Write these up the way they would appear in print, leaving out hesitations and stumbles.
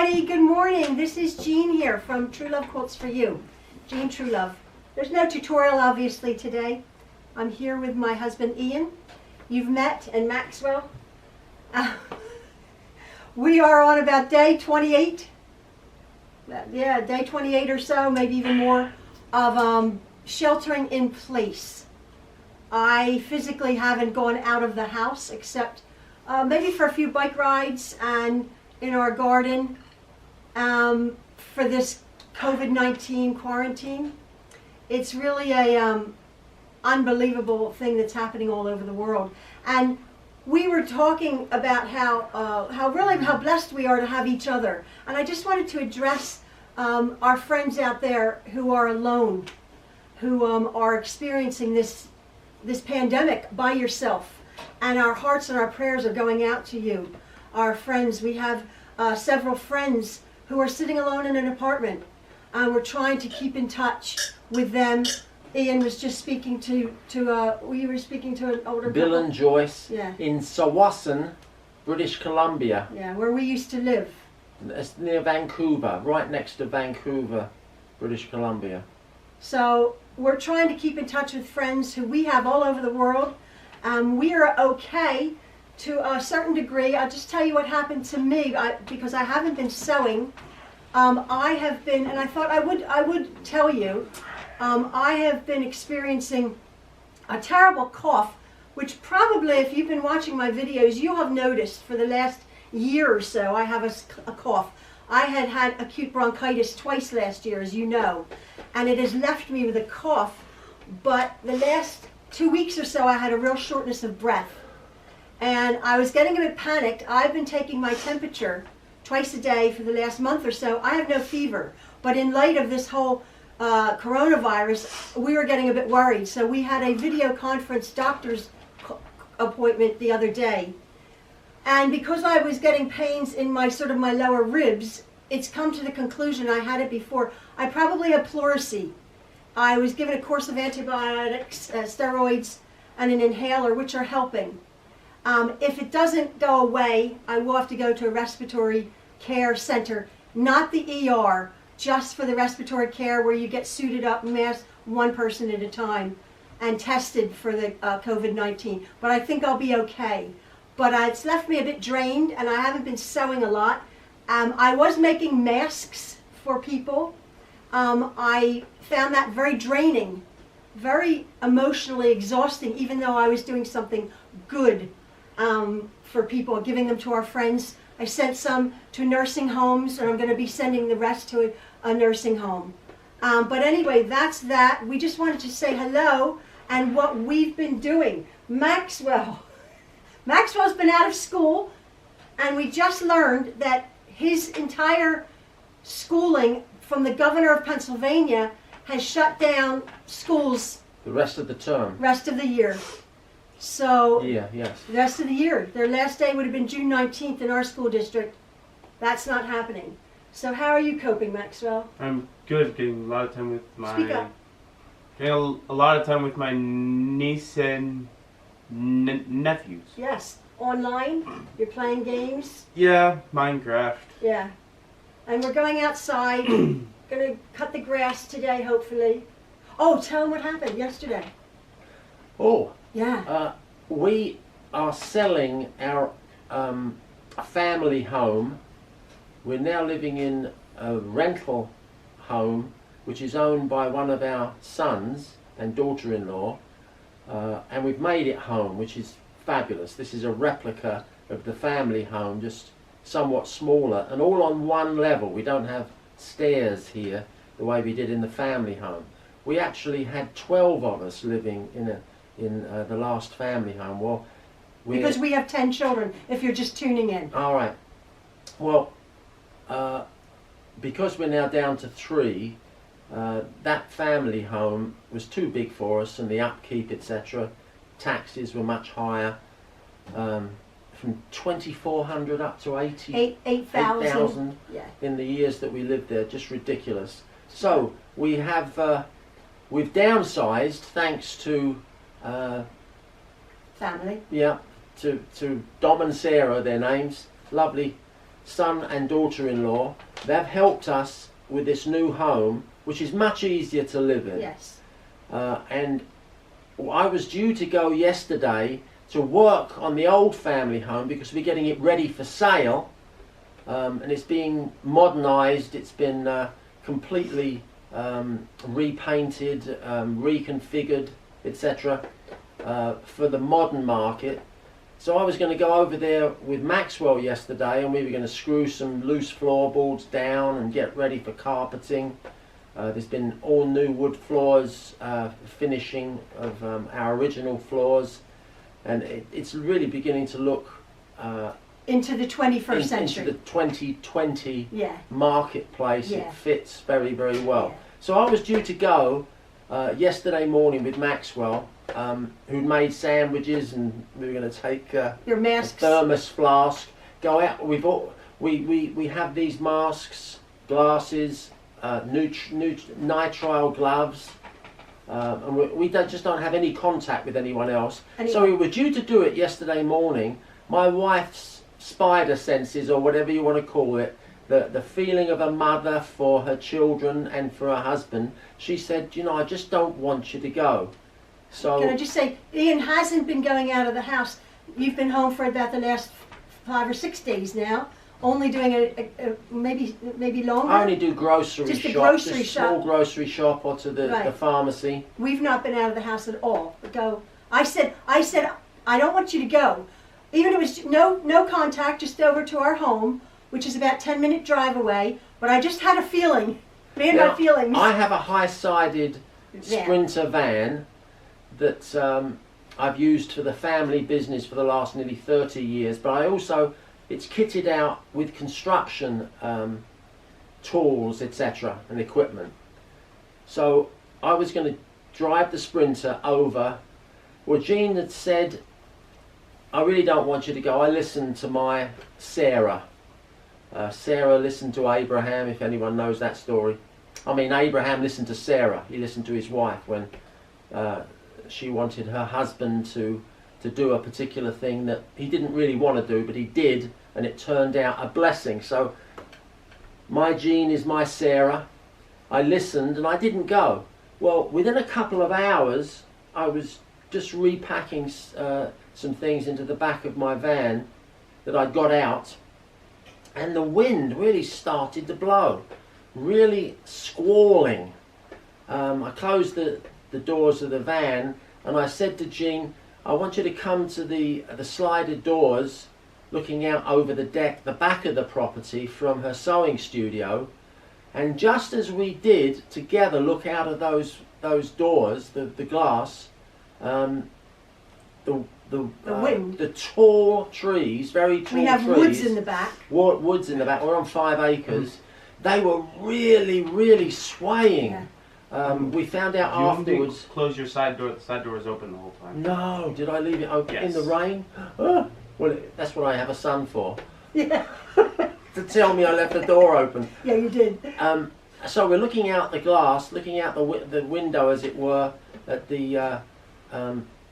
everybody, good morning. This is Jean here from Truelove Quilts for You. Jean Truelove. There's no tutorial obviously today. I'm here with my husband Ian. You've met, and Maxwell. We are on about day 28. Yeah, day 28 or so, maybe even more, of sheltering in place. I physically haven't gone out of the house except maybe for a few bike rides and in our garden for this COVID-19 quarantine. It's really a unbelievable thing that's happening all over the world. And we were talking about how blessed we are to have each other. And I just wanted to address our friends out there who are alone, who are experiencing this pandemic by yourself. And our hearts and our prayers are going out to you. Our friends, we have several friends who are sitting alone in an apartment. We're trying to keep in touch with them. Ian was just speaking to we were speaking to an older Bill couple. and Joyce, Yeah. in Sawasan, British Columbia. Yeah, where we used to live. It's near Vancouver, right next to Vancouver, British Columbia. So we're trying to keep in touch with friends who we have all over the world. We are okay to a certain degree. I'll just tell you what happened to me because I haven't been sewing. I have been, and I thought I would tell you, I have been experiencing a terrible cough, which probably, if you've been watching my videos, you have noticed for the last year or so, I have a cough. I had acute bronchitis twice last year, as you know, and it has left me with a cough. But the last 2 weeks or so, I had a real shortness of breath. And I was getting a bit panicked. I've been taking my temperature twice a day for the last month or so. I have no fever. But in light of this whole coronavirus, we were getting a bit worried. So we had a video conference doctor's appointment the other day. And because I was getting pains in my lower ribs, it's come to the conclusion, I had it before, I probably have pleurisy. I was given a course of antibiotics, steroids, and an inhaler, which are helping. If it doesn't go away, I will have to go to a respiratory care center, not the ER, just for the respiratory care where you get suited up, masked, one person at a time, and tested for the COVID-19. But I think I'll be okay. But it's left me a bit drained, and I haven't been sewing a lot. I was making masks for people. I found that very draining, very emotionally exhausting, even though I was doing something good for people, giving them to our friends. I sent some to nursing homes, and I'm going to be sending the rest to a nursing home. But anyway, that's that. We just wanted to say hello and what we've been doing. Maxwell's been out of school, and we just learned that his entire schooling from the governor of Pennsylvania has shut down schools The rest of the term. rest of the year. So Yeah, yes. the rest of the year. Their last day would have been June 19th in our school district. That's not happening. So how are you coping, Maxwell? I'm good. Getting a lot of time with my Speak up. getting a lot of time with my niece and nephews. Yes. Online? You're playing games? Yeah, Minecraft. Yeah. And we're going outside. Gonna cut the grass today, hopefully. Oh, tell them what happened yesterday. Oh, Yeah. we are selling our family home. We're now living in a rental home, which is owned by one of our sons and daughter-in-law. And we've made it home, which is fabulous. This is a replica of the family home, just somewhat smaller, and all on one level. We don't have stairs here the way we did in the family home. We actually had 12 of us living in the last family home. Well, Because we have 10 children, if you're just tuning in. all right. Well, because we're now down to 3, that family home was too big for us, and the upkeep, etc. Taxes were much higher, from 2,400 up to 8,000 8,000. Yeah. in the years that we lived there. Just ridiculous. So we have we've downsized thanks to Family. yeah, to Dom and Sarah, their names, lovely son and daughter-in-law. They've helped us with this new home, which is much easier to live in. Yes. And I was due to go yesterday to work on the old family home because we're getting it ready for sale, and it's being modernised. It's been completely repainted, reconfigured, etc. For the modern market. So I was going to go over there with Maxwell yesterday, and we were going to screw some loose floorboards down and get ready for carpeting. There's been all new wood floors, finishing of our original floors, and it's really beginning to look Into the 21st century. into the 2020 Yeah. marketplace. Yeah. It fits very, very well. Yeah. So I was due to go yesterday morning with Maxwell, who'd made sandwiches, and we were going to take Your a masks. thermos flask, go out. We have these masks, glasses, nitrile gloves, and we just don't have any contact with anyone else. So we were due to do it yesterday morning. My wife's spider senses, or whatever you want to call it, the feeling of a mother for her children and for her husband, she said, you know, I just don't want you to go. So Can I just say, Ian hasn't been going out of the house. You've been home for about the last 5 or 6 days now, only doing a maybe longer. I only do grocery Just a shop, grocery just shop. small grocery shop, or to the Right. pharmacy. We've not been out of the house at all. I said, I don't want you to go. Even if it was no contact, just over to our home, which is about 10-minute drive away. But I just had a feeling, my Now, feelings. I have a high-sided Van. Sprinter van that I've used for the family business for the last nearly 30 years, but I also, it's kitted out with construction tools, etc., and equipment. So I was going to drive the Sprinter over. Well, Jean had said, I really don't want you to go. I listened to my Sarah. Sarah listened to Abraham, if anyone knows that story. I mean, Abraham listened to Sarah. He listened to his wife when she wanted her husband to do a particular thing that he didn't really want to do, but he did, and it turned out a blessing. So my Jean is my Sarah. I listened and I didn't go. Well, within a couple of hours, I was just repacking some things into the back of my van that I got out, and the wind really started to blow, really squalling. I closed the doors of the van, and I said to Jean, I want you to come to the slided doors looking out over the deck, the back of the property from her sewing studio. And just as we did together look out of those doors, the glass, the wind. the tall trees, very tall trees. We have woods in the back. Woods in the back. We're on 5 acres. They were really, really swaying. Yeah. We found out You want to afterwards. close your side door. The side door is open the whole time. No, did I leave it open in Yes. the rain? Oh, well, that's what I have a son for. Yeah. To tell me I left the door open. Yeah, you did. So we're looking out the glass, looking out the window, as it were, at the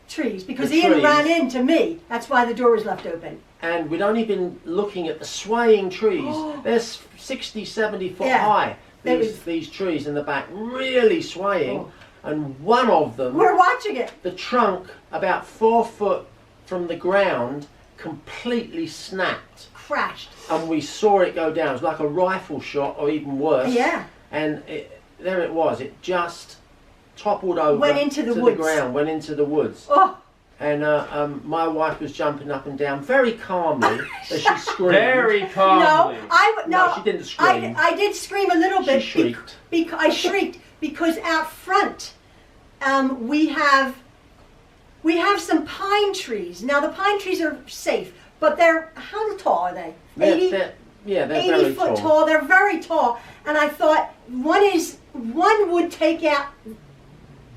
Trees, because The Ian trees. ran into me. That's why the door was left open. and we'd only been looking at the swaying trees. They're 60, 70 foot Yeah. high, They these trees in the back, really swaying. Oh. And one of them, We're watching it. the trunk, about 4 foot from the ground, completely snapped. Crashed. And we saw it go down. It was like a rifle shot, or even worse. Yeah. And there it was. It just toppled over Went into the to woods. the ground, went into the woods. Oh, And my wife was jumping up and down very calmly as she screamed. Very no, calmly. No, she didn't scream. I did scream a little She bit. shrieked. I shrieked because out front we have some pine trees. Now the pine trees are safe, but they're, how tall are they? 80 They're 80 very foot tall. tall. They're very tall. And I thought one would take out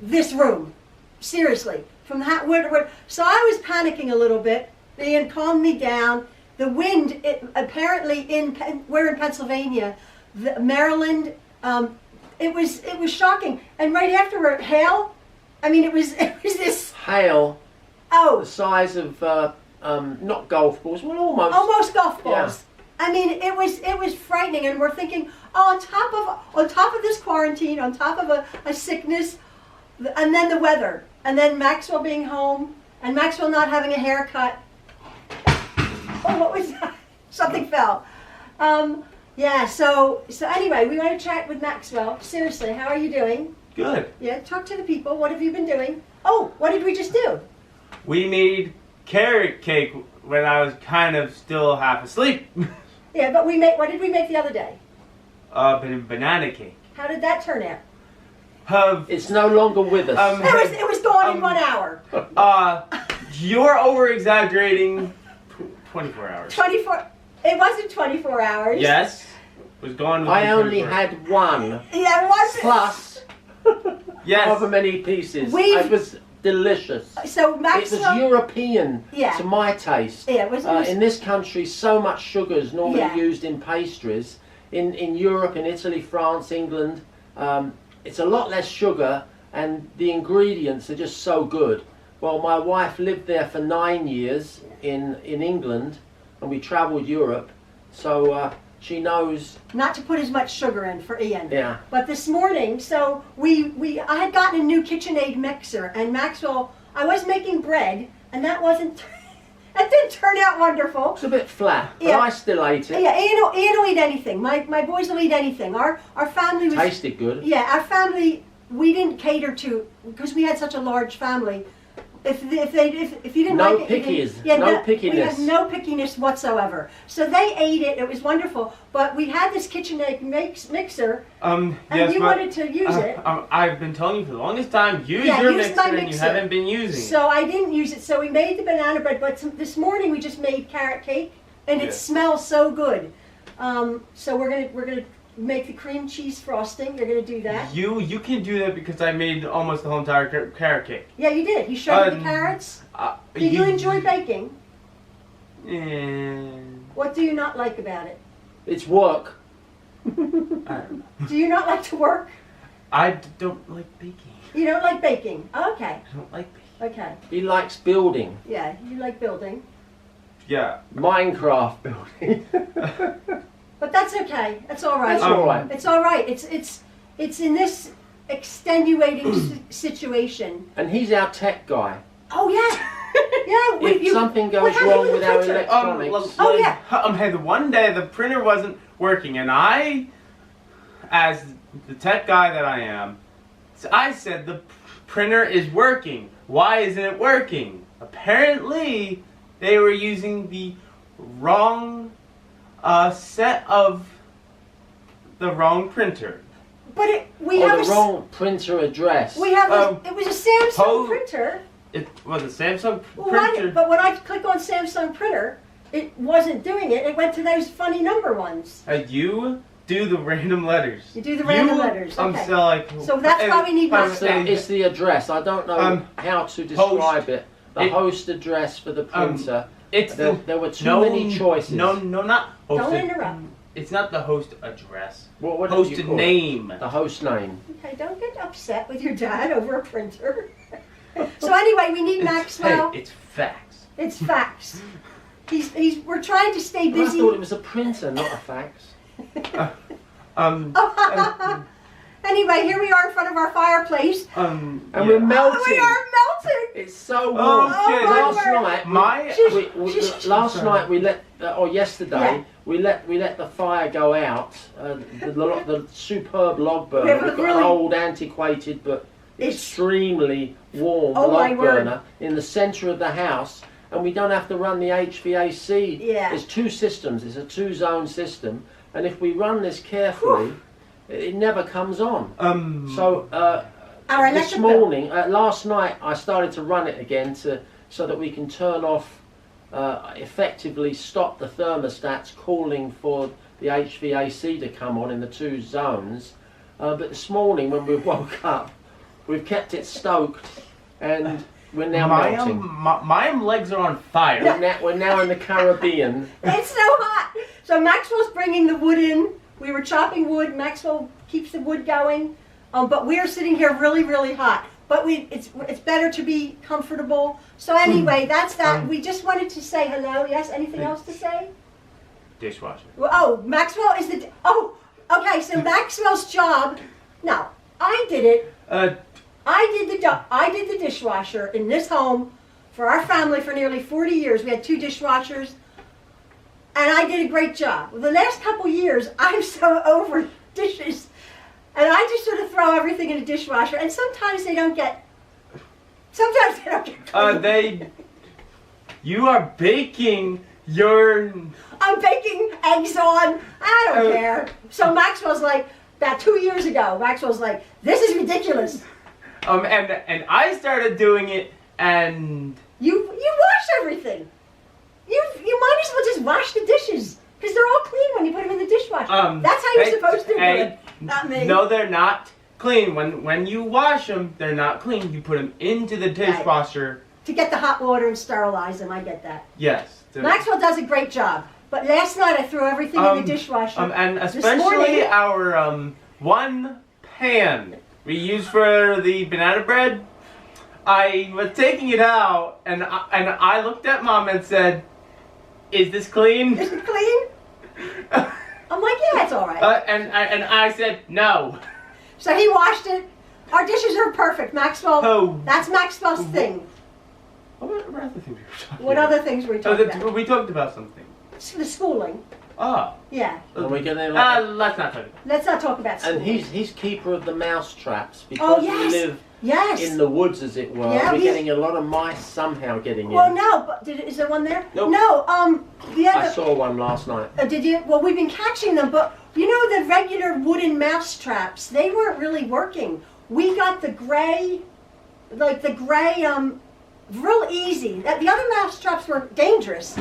this room. Seriously. From that word. So I was panicking a little bit. Ian calmed me down. The wind, apparently we're in Pennsylvania, Maryland, it was shocking. And right afterward, hail. I mean, it was this, Hail, the oh, size of not golf balls, well, almost. almost golf balls. I mean, it was frightening, and we're thinking, oh, on top of this quarantine, on top of a sickness, and then the weather, and then Maxwell being home, and Maxwell not having a haircut. Oh, what was that? Something fell. Yeah. So anyway, we want to chat with Maxwell. Seriously, how are you doing? Good. Yeah. Talk to the people. What have you been doing? Oh, what did we just do? We made carrot cake when I was kind of still half asleep. Yeah, but what did we make the other day? Banana cake. How did that turn out? It's no longer with us. It was gone in 1 hour. You're over exaggerating. 24 hours. 24. It wasn't 24 hours. Yes. It was gone. I only had one. Yeah, it wasn't. Plus, yes. however many pieces. It was delicious. So It Maxwell. was European Yeah. to my taste. Yeah, it was. In this country, so much sugar is normally Yeah. used in pastries. In Europe, in Italy, France, England, it's a lot less sugar, and the ingredients are just so good. Well, my wife lived there for 9 years in England, and we travelled Europe, so she knows. Not to put as much sugar in for Ian. Yeah. But this morning, so I had gotten a new KitchenAid mixer, and Maxwell, I was making bread, and that didn't turn out wonderful. It's a bit flat, but Yeah. I still ate it. Yeah, Ian will eat anything. My boys will eat anything. Our family was. Tasted good. Yeah, our family, we didn't cater to, because we had such a large family. If you didn't No like it, you pickies, didn't- no We pickiness. had no pickiness whatsoever. So they ate it. It was wonderful. But we had this KitchenAid mixer, and yes, you but, wanted to use it. I've been telling you for the longest time, use Yeah, your use mixer, my and you mixer. haven't been using it. So I didn't use it. So we made the banana bread. But this morning we just made carrot cake, and it Yeah. smells so good. So we're gonna make the cream cheese frosting. You're gonna do that. You can do that because I made almost the whole entire carrot cake. Yeah, you did. You showed me the carrots. Did you enjoy baking? What do you not like about it? It's work. Do you not like to work? I don't like baking. You don't like baking? Okay. I don't like baking. Okay. He likes building. Yeah, you like building. Yeah. Minecraft building. But that's okay. That's all right. That's all right. It's all right. It's in this extenuating situation. And he's our tech guy. Oh yeah. Yeah. If something goes wrong with our electronics. Oh, yeah. Hey, the one day the printer wasn't working, and I, as the tech guy that I am, I said the printer is working. Why isn't it working? Apparently, they were using the wrong set of the wrong printer. But we Or have the wrong printer address. We have it was a Samsung printer. It was a Samsung Well, printer. but when I click on Samsung printer, it wasn't doing it. It went to those funny number ones. You do the random letters. You do the random letters. Okay. So that's why we need Maxwell. It's the address. I don't know how to describe it. The host address for the printer. There were too many choices. No, not host. Don't interrupt. It's not the host address. What host did you call name. It? The host name. Okay, don't get upset with your dad over a printer. So anyway, we need Maxwell. Hey, it's facts. It's facts. We're trying to stay Well, I busy. thought it was a printer, not a fax. Anyway, here we are in front of our fireplace. And we're melting. We are melting. It's so warm. Okay. Last night we let, or yesterday, we let the fire go out. The superb log burner. We've got an old, antiquated but extremely warm log burner in the centre of the house, and we don't have to run the HVAC. Yeah. There's two systems. It's a two-zone system, and if we run this carefully, it never comes on. This morning, last night, I started to run it again so that we can turn off, effectively stop the thermostats calling for the HVAC to come on in the two zones. But this morning, when we woke up, we've kept it stoked, and we're now melting. My legs are on fire. We're now in the Caribbean. It's so hot. So Maxwell's bringing the wood in. We were chopping wood. Maxwell keeps the wood going, but we're sitting here really, really hot. But it's better to be comfortable. So anyway, that's that. We just wanted to say hello. Yes. Anything else to say? dishwasher. Well, oh, Maxwell is the. Oh, okay. So Maxwell's job. No, I did it. I did the dishwasher in this home for our family for nearly 40 years. We had 2 dishwashers, and I did a great job. Well, the last couple years, I'm so over dishes, and I just sort of throw everything in a dishwasher. And sometimes they don't get. Sometimes they don't get clean. You are baking your. I'm baking eggs on. I don't care. So Maxwell's like, about 2 years ago, Maxwell's like, this is ridiculous. And I started doing it, and You wash everything. You might as well just wash the dishes because they're all clean when you put them in the dishwasher. That's how you're supposed to do it. Not me. No, they're not clean. When you wash them, they're not clean. You put them into the dishwasher to get the hot water and sterilize them. I get that. Yes. Maxwell does a great job. But last night I threw everything in the dishwasher. And especially our one pan we use for the banana bread. I was taking it out, and I looked at Mom and said, "Is this clean?" Is it clean? I'm like, yeah, it's all right. And I said, "No." So he washed it. Our dishes are perfect. Maxwell, Oh. That's Maxwell's thing. What other things were we talking What about? other things were we talking about? We talked about something. The schooling. Oh. Yeah. And we're getting Let's not talk about it. Let's not talk about schooling. and he's keeper of the mouse traps because we live in the woods, as it were. Yeah, we're getting a lot of mice somehow getting in. Well, no, but is there one there? Nope. No. The other. I saw one last night. Did you? Well, we've been catching them, but you know the regular wooden mouse traps, they weren't really working. We got the gray, real easy. The other mouse traps were dangerous.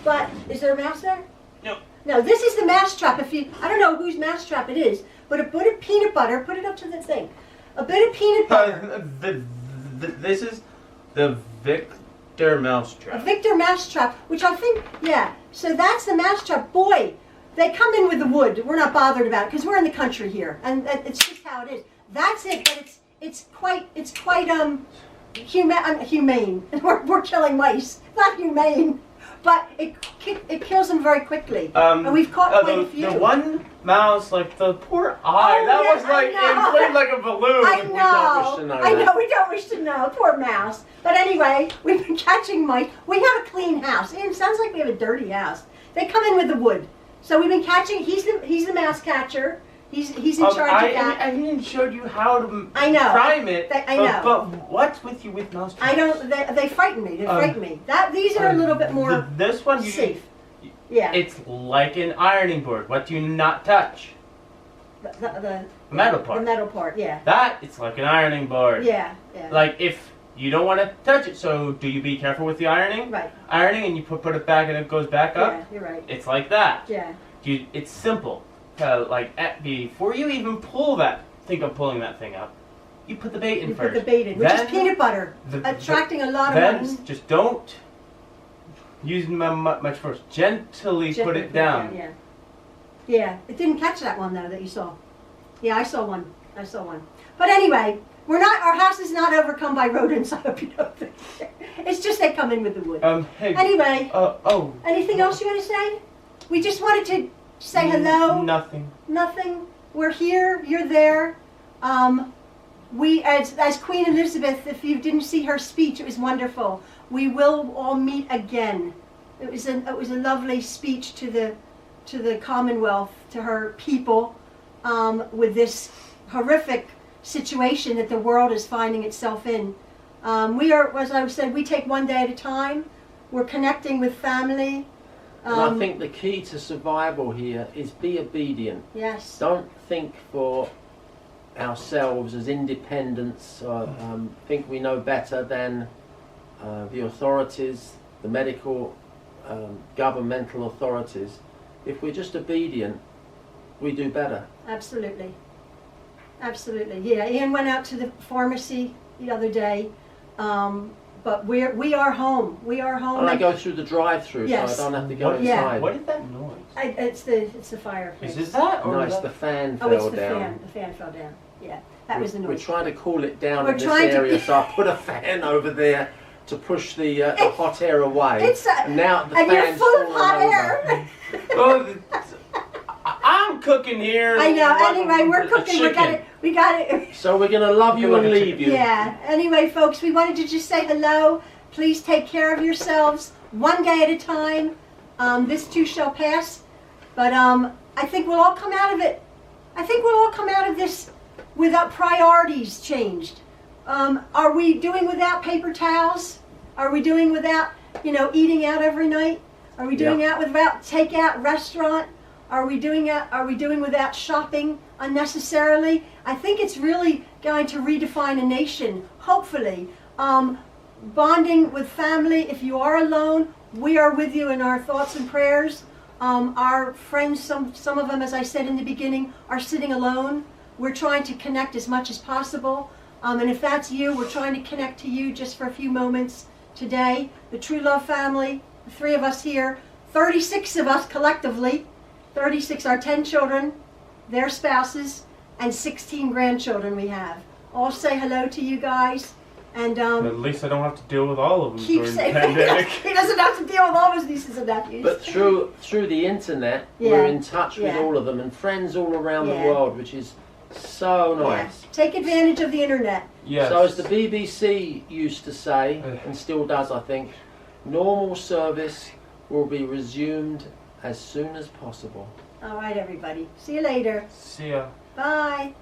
But is there a mouse there? No. No, this is the mouse trap. I don't know whose mouse trap it is, but a bit of peanut butter. Put it up to the thing. A bit of peanut butter. This is the Victor mousetrap. A Victor mousetrap, which I think, yeah. So that's the mousetrap. Boy, they come in with the wood. We're not bothered about it because we're in the country here, and it's just how it is. That's it. But it's quite humane. We're killing mice. Not humane, but it kills them very quickly. And we've caught quite a few. The one mouse, like the poor eye, was like inflated like a balloon. I We don't wish to know I that. know, we don't wish to know. Poor mouse. But anyway, we've been catching mice. We have a clean house. It sounds like we have a dirty house. They come in with the wood. So we've been catching. He's the mouse catcher. He's in charge of that. I even showed you how to prime it. I know. But what's with you with mouse traps? I don't. They frighten me. They frighten me. These are a little bit more this one safe. Yeah. It's like an ironing board. What do you not touch? The metal part. The metal part. Yeah. That it's like an ironing board. Yeah. Yeah. Like if you don't want to touch it, so do you be careful with the ironing? Right. Ironing and you put it back and it goes back up. Yeah, you're right. It's like that. Yeah. It's simple. Before you even think of pulling that thing up, you put the bait in first. Put the bait in, which is peanut butter, attracting a lot of mice. Then just don't use much force. Gently put it down. Yeah. Yeah. It didn't catch that one though that you saw. Yeah, I saw one. But anyway, our house is not overcome by rodents. I hope you know that. It's just they come in with the wood. Hey. Anyway. Oh. Anything else you want to say? We just wanted to say hello. Nothing. We're here. You're there. We, as Queen Elizabeth, if you didn't see her speech, it was wonderful. We will all meet again. It was a lovely speech to the Commonwealth, to her people, with this horrific situation that the world is finding itself in. We are, as I said, we take one day at a time. We're connecting with family. And I think the key to survival here is be obedient. Yes. Don't think for ourselves as independents, think we know better than the authorities, the medical, governmental authorities. If we're just obedient, we do better. Absolutely. Yeah, Ian went out to the pharmacy the other day. But we are home. And I go through the drive-through, yes. so I don't have to go inside. Yeah. What is that noise? It's the fireplace. Is that? No, it's the fan Oh, fell it's the down. fan. The fan fell down. Yeah, that was the We're noise. trying to cool it down We're in this trying to- area, so I put a fan over there to push the hot air away. It's and now the and you're fan's full of fallen hot over. air. Well, I'm cooking here. I know. Anyway, we're cooking. Chicken. We got it. So we're going to love you and leave you. Yeah. Anyway, folks, we wanted to just say hello. Please take care of yourselves one day at a time. This too shall pass. But I think we'll all come out of it. I think we'll all come out of this without priorities changed. Are we doing without paper towels? Are we doing without, eating out every night? Are we doing out without takeout restaurant? Are we doing without shopping unnecessarily? I think it's really going to redefine a nation, hopefully. Bonding with family, if you are alone, we are with you in our thoughts and prayers. Our friends, some of them, as I said in the beginning, are sitting alone. We're trying to connect as much as possible. And if that's you, we're trying to connect to you just for a few moments today. The Truelove family, the 3 of us here, 36 of us collectively, 36 are 10 children, their spouses, and 16 grandchildren we have. All say hello to you guys. And at least I don't have to deal with all of them keep during the saying pandemic. he doesn't have to deal with all his nieces and nephews. But through the internet, we're in touch with all of them and friends all around the world, which is so nice. Take advantage of the internet. Yes. So as the BBC used to say, and still does I think, normal service will be resumed as soon as possible. All right, everybody. See you later. See ya. Bye.